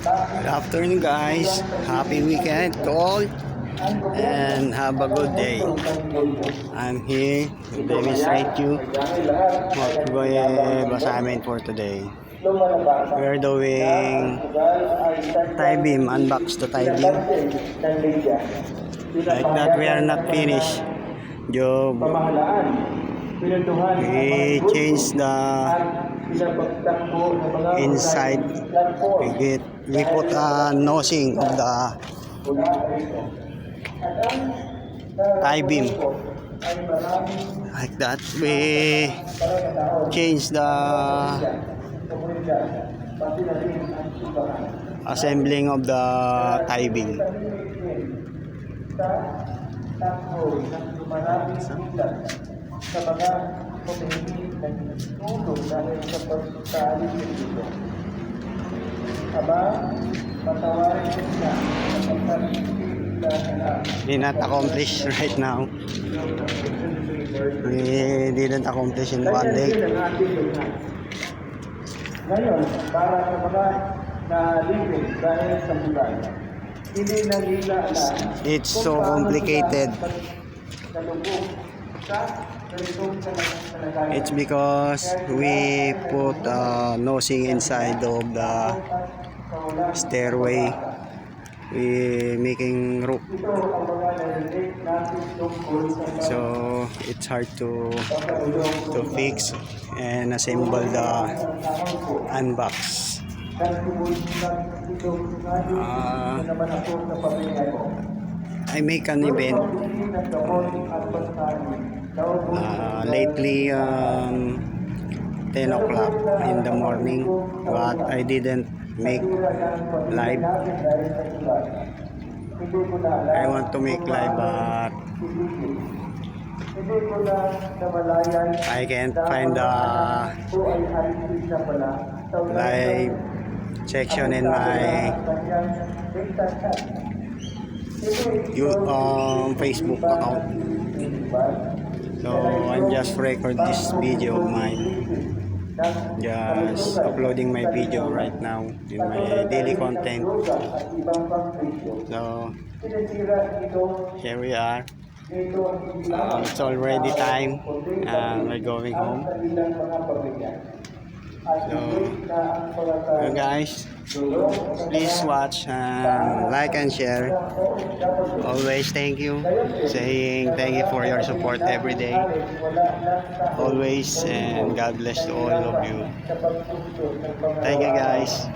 Good afternoon, guys. Happy weekend to all and have a good day. I'm here to demonstrate you what we're assignment for today. We're doing tie beam, unbox the tie beam. Like that, we are not finished. Job. We changed the inside. We put a nosing of the tie beam. Like that, we changed the assembling of the tie beam. Sa mga pumili ng tulong dahil sa pagkaalis ng dito. Aba, patawarin ko siya sa pagkaalis. Did not accomplish right now. We didn't accomplish in one day. Ngayon, para sa mga nalibig dahil sa bulan, hindi nalila na it's so complicated. It's because we put nosing inside of the stairway. We making roof, so it's hard to fix and assemble the unbox. I make an event lately 10 o'clock in the morning, but I didn't make live. I want to make live, but I can't find the live section in my Facebook account. So I'm just record this video of mine, just uploading my video right now in my daily content. So here we are. It's already time. We're going home. So guys, please watch and like and share. Always thank you, saying thank you for your support every day, always, and God bless to all of you. Thank you, guys.